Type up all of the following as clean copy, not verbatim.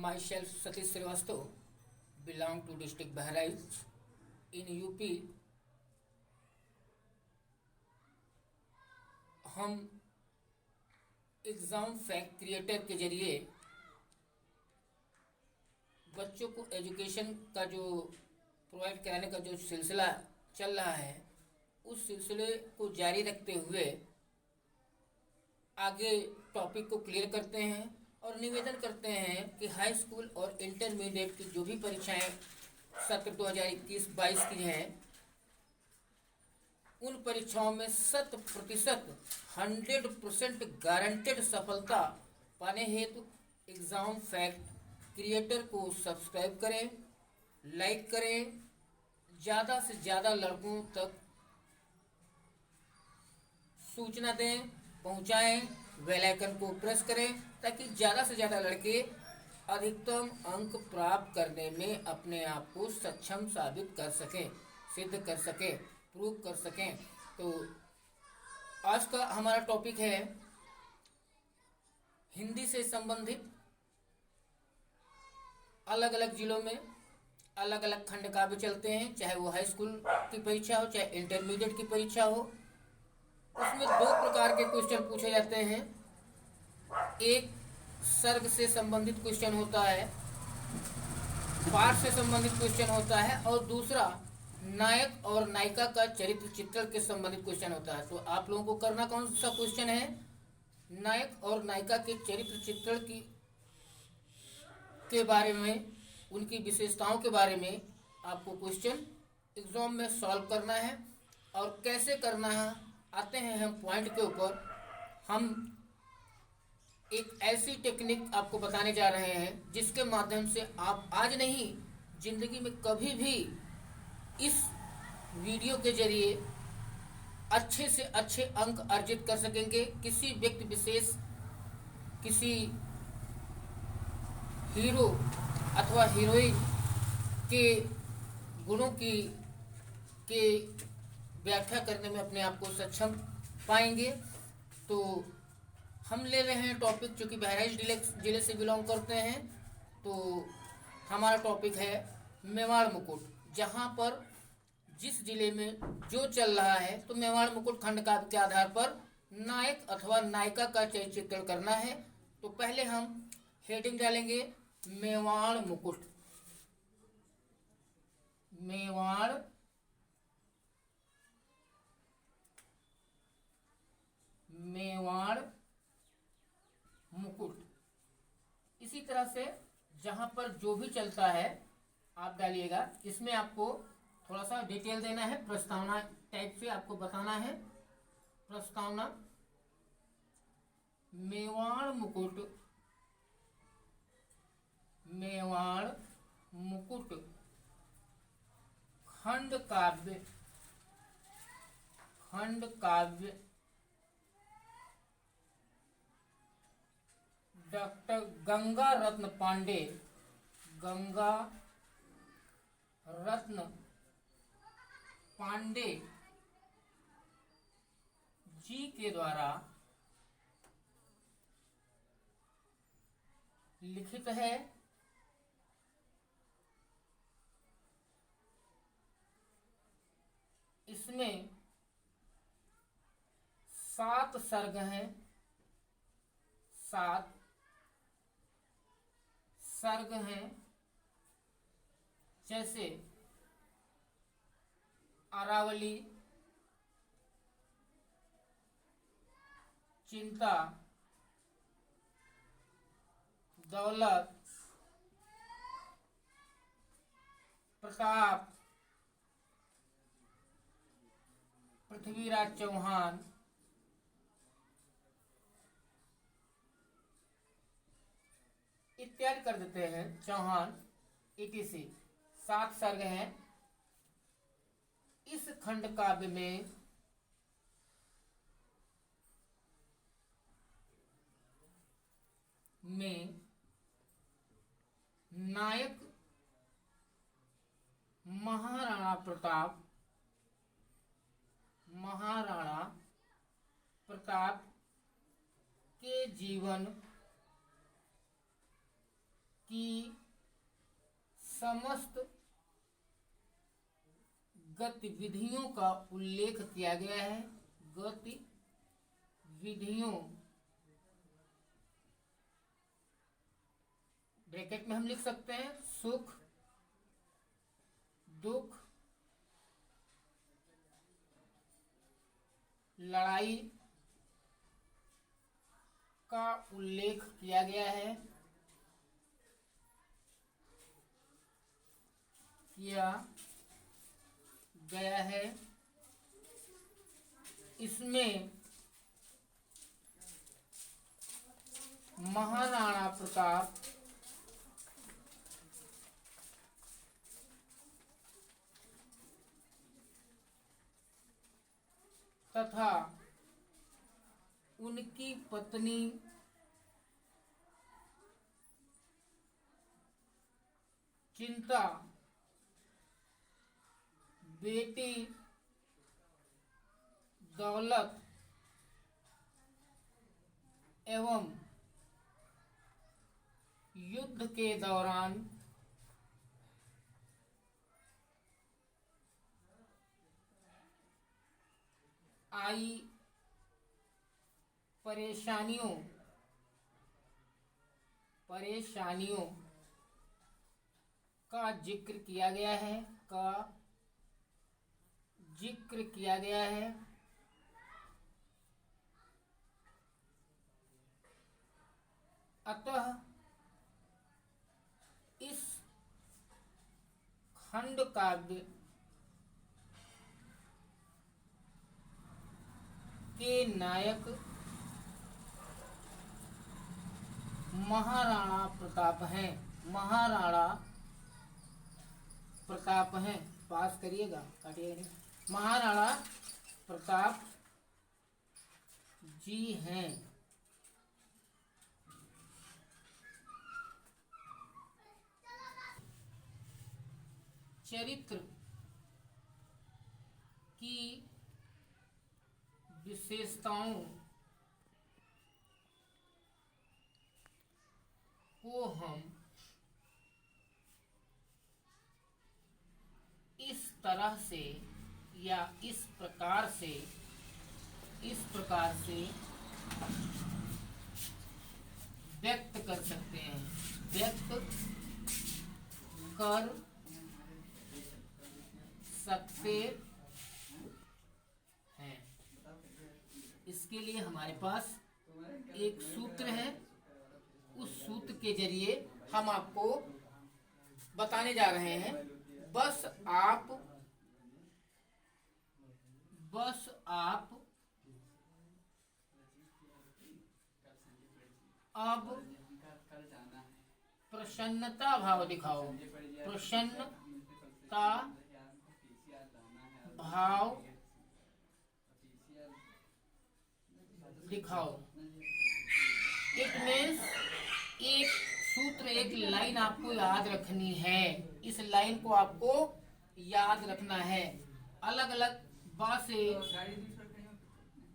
Myself Satish Srivastava, belong to district Bahraich in UP. हम exam fact creator के जरिए बच्चों को एजुकेशन का जो प्रोवाइड कराने का जो सिलसिला चल रहा है, उस सिलसिले को जारी रखते हुए आगे टॉपिक को क्लियर करते हैं और निवेदन करते हैं कि हाई स्कूल और इंटरमीडिएट की जो भी परीक्षाएं सत्र 2021-22 की हैं, उन परीक्षाओं में 100% गारंटेड सफलता पाने हेतु एग्ज़ाम फैक्ट क्रिएटर को सब्सक्राइब करें, लाइक करें, ज़्यादा से ज़्यादा लड़कों तक सूचना दें, पहुंचाएं, बेल आइकन को प्रेस करें ताकि ज़्यादा से ज़्यादा लड़के अधिकतम अंक प्राप्त करने में अपने आप को सक्षम साबित कर सकें, सिद्ध कर सकें, प्रूव कर सकें। तो आज का हमारा टॉपिक है हिंदी से संबंधित अलग अलग जिलों में अलग अलग खंड काव्य चलते हैं, चाहे वो हाई स्कूल की परीक्षा हो चाहे इंटरमीडिएट की परीक्षा हो। उसमें दो प्रकार के क्वेश्चन पूछे जाते हैं। एक सर्ग से संबंधित क्वेश्चन होता है, पाठ से संबंधित क्वेश्चन होता है, और दूसरा नायक और नायिका का चरित्र चित्रण के संबंधित क्वेश्चन होता है। तो आप लोगों को करना कौन सा क्वेश्चन है? नायक और नायिका के चरित्र चित्रण के बारे में, उनकी विशेषताओं के बारे में आपको क्वेश्चन एग्जाम में सॉल्व करना है। और कैसे करना है, आते हैं हम पॉइंट के ऊपर। हम एक ऐसी टेक्निक आपको बताने जा रहे हैं जिसके माध्यम से आप आज नहीं, जिंदगी में कभी भी इस वीडियो के जरिए अच्छे से अच्छे अंक अर्जित कर सकेंगे। किसी व्यक्ति विशेष, किसी हीरो अथवा हीरोइन के गुणों के व्याख्या करने में अपने आप को सक्षम पाएंगे। तो हम ले रहे हैं टॉपिक, चूँकि बहराइच जिले से बिलोंग करते हैं, तो हमारा टॉपिक है मेवाड़ मुकुट। जहाँ पर जिस जिले में जो चल रहा है, तो मेवाड़ मुकुट खंड काव्य के आधार पर नायक अथवा नायिका का चरित्र चित्रण करना है। तो पहले हम हेडिंग डालेंगे मेवाड़ मुकुट। मेवाड़ मुकुट। इसी तरह से जहां पर जो भी चलता है आप डालिएगा। इसमें आपको थोड़ा सा डिटेल देना है, प्रस्तावना टाइप से आपको बताना है। प्रस्तावना, मेवाड़ मुकुट खंड काव्य डॉक्टर गंगा रत्न पांडे जी के द्वारा लिखित है। इसमें 7 सर्ग हैं। 7 सर्ग हैं, जैसे अरावली, चिंता, दौलत, प्रताप, पृथ्वीराज चौहान, इत्यादि कर देते हैं, चौहान etc। 7 सर्ग हैं। इस खंड काव्य में नायक महाराणा प्रताप के जीवन की समस्त गतिविधियों का उल्लेख किया गया है। गतिविधियों, ब्रैकेट में हम लिख सकते हैं सुख, दुख, लड़ाई का उल्लेख किया गया है। इसमें महाराणा प्रताप तथा उनकी पत्नी चिंता, बेटी दौलत एवं युद्ध के दौरान आई परेशानियों का जिक्र किया गया है। अतः इस खंड काव्य के नायक महाराणा प्रताप हैं। पास करिएगा, काटिएगा नहीं। महाराणा प्रताप जी हैं। चरित्र की विशेषताओं को हम इस तरह से या इस प्रकार से व्यक्त कर सकते हैं। इसके लिए हमारे पास एक सूत्र है। उस सूत्र के जरिए हम आपको बताने जा रहे हैं। बस आप अब प्रसन्नता भाव दिखाओ। प्रसन्नता भाव दिखाओ। इट मीन्स एक सूत्र, एक लाइन आपको याद रखनी है। इस लाइन को आपको याद रखना है। अलग अलग बात से,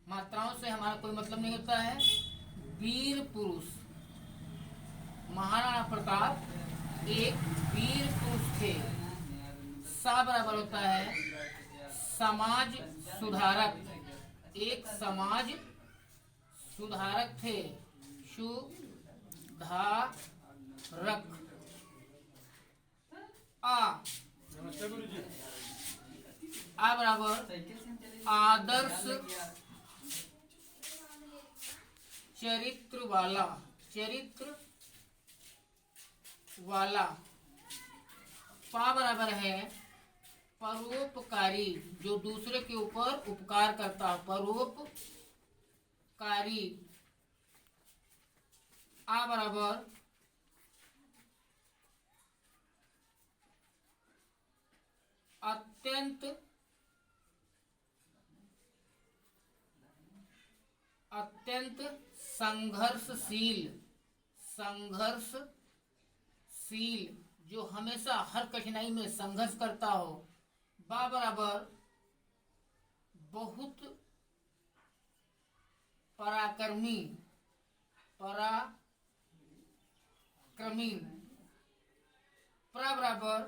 मात्राओं से हमारा कोई मतलब नहीं होता है। वीर पुरुष, महाराणा प्रताप एक वीर पुरुष थे। सा बराबर होता है समाज सुधारक, एक समाज सुधारक थे। सुधारक। आ बराबर आदर्श चरित्र वाला। पा बराबर है परोपकारी, जो दूसरे के ऊपर उपकार करता है, परोपकारी। आ बराबर अत्यंत संघर्षशील, जो हमेशा हर कठिनाई में संघर्ष करता हो। बा बराबर बहुत पराक्रमी। प्र बराबर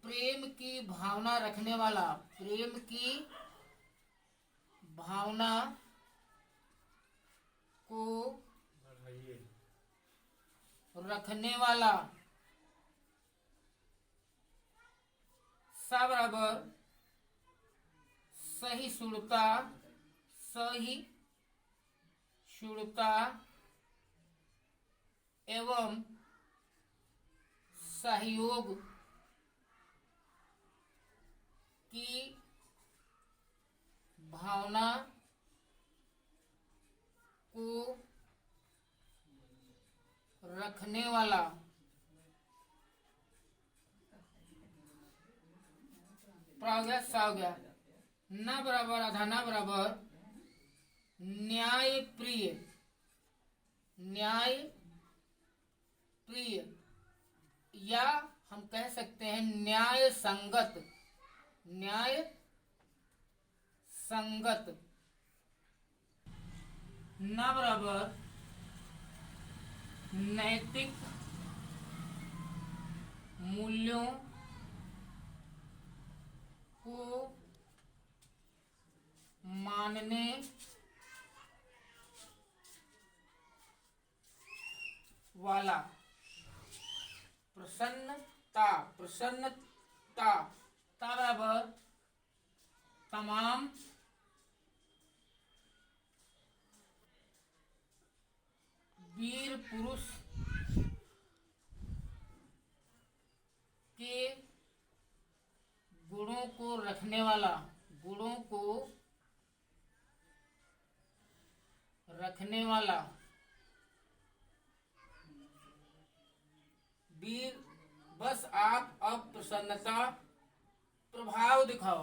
प्रेम की भावना रखने वाला, प्रेम की भावना को रखने वाला। सा बराबर सहिष्णुता, सहिष्णुता एवं सहयोग की भावना को रखने वाला। हो गया, सा हो गया। न बराबर आधा न बराबर न्याय प्रिय, न्याय प्रिय, या हम कह सकते हैं न्याय संगत, न्याय संगत। न बराबर नैतिक मूल्यों को मानने वाला। प्रसन्नता, प्रसन्नता ता बराबर तमाम वीर पुरुष के गुणों को रखने वाला, गुणों को रखने वाला। वीर, बस आप अब प्रसन्नता प्रभाव दिखाओ।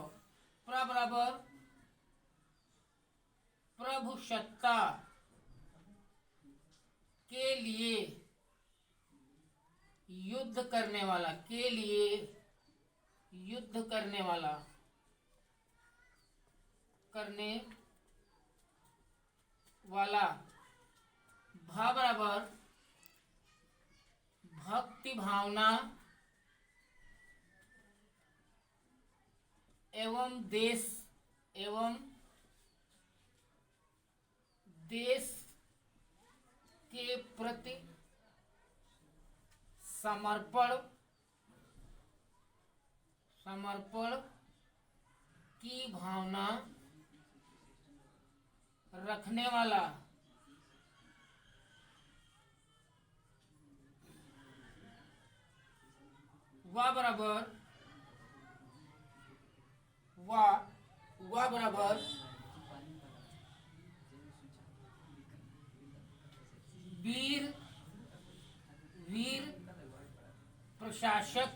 प्र बराबर प्रभु सत्ता के लिए युद्ध करने वाला, के लिए युद्ध करने वाला, करने वाला। भा बराबर भक्ति भावना एवं देश, एवं देश के प्रति समर्पण, समर्पण की भावना रखने वाला। वा बराबर वा बराबर वीर, वीर प्रशासक,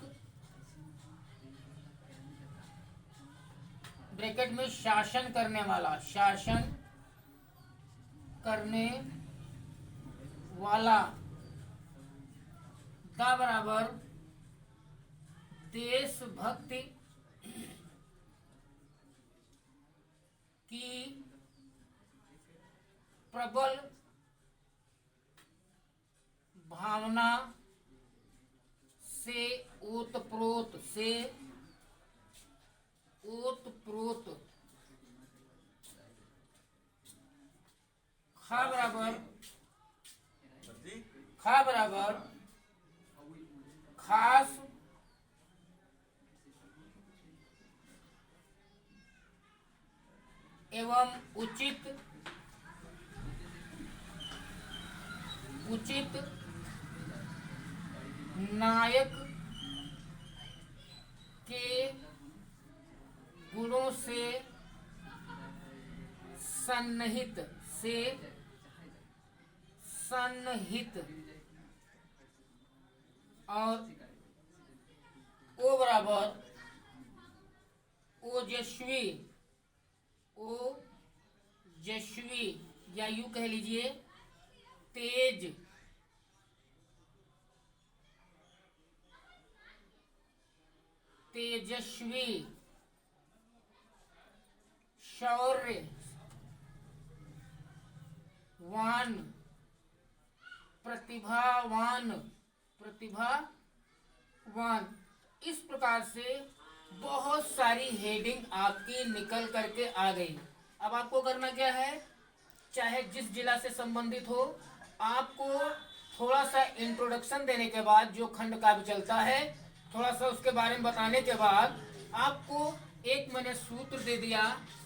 ब्रैकेट में शासन करने वाला, शासन करने वाला। दा बराबर देशभक्ति की प्रबल भावना से ओतप्रोत, से ओतप्रोत। खा बराबर खास एवं उचित, उचित नायक के गुणों से सन्निहित, से सन्निहित। और ओ बराबर ओजस्वी, ओजस्वी, या यूं कह लीजिए तेज, तेजस्वी, शौर्य वान, प्रतिभावान, प्रतिभावान। वन। इस प्रकार से बहुत सारी हेडिंग आपकी निकल करके आ गई। अब आपको करना क्या है, चाहे जिस जिला से संबंधित हो, आपको थोड़ा सा इंट्रोडक्शन देने के बाद, जो खंड काव्य चलता है थोड़ा सा उसके बारे में बताने के बाद, आपको एक मैंने सूत्र दे दिया,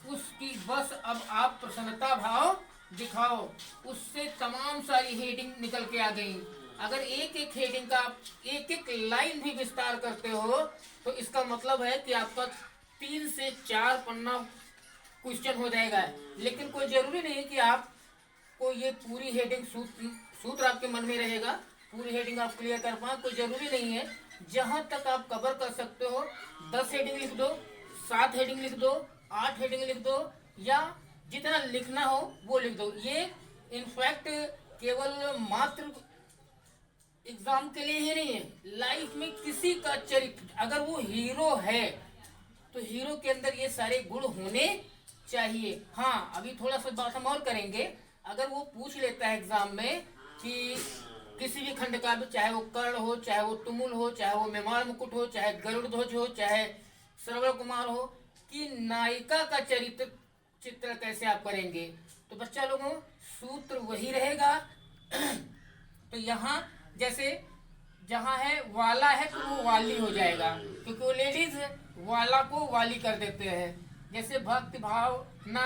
उसकी बस अब आप प्रसन्नता भाव दिखाओ। उससे तमाम सारी हेडिंग निकल के आ गई। अगर एक एक हेडिंग का आप एक एक लाइन भी विस्तार करते हो तो इसका मतलब है कि आपका 3 से 4 पन्ना क्वेश्चन हो जाएगा। लेकिन कोई जरूरी नहीं कि आपको ये पूरी हेडिंग सूत्र आपके मन में रहेगा, पूरी हेडिंग आप क्लियर कर पाए, कोई जरूरी नहीं है। जहां तक आप कवर कर सकते हो 10 हेडिंग लिख दो, 7 हेडिंग लिख दो, 8 हेडिंग लिख दो, या जितना लिखना हो वो लिख दो। ये इनफैक्ट केवल मात्र एग्जाम के लिए ही नहीं है, लाइफ में किसी का चरित्र, अगर वो हीरो है तो हीरो के अंदर ये सारे गुण होने चाहिए। हाँ, अभी थोड़ा सा बात हम और करेंगे। अगर वो पूछ लेता है एग्जाम में कि किसी भी खंड का, चाहे वो कर्ण हो, चाहे वो तुमुल हो, चाहे वो मेमार मुकुट हो, चाहे गरुड़ ध्वज हो, चाहे श्रवण कुमार हो, कि नायिका का चित्र कैसे आप करेंगे, तो बच्चा लोगों सूत्र वही रहेगा। तो यहाँ जैसे जहाँ है वाला है तो वो वाली हो जाएगा, क्योंकि वो लेडीज है, वाला को वाली कर देते हैं। जैसे भक्ति भाव ना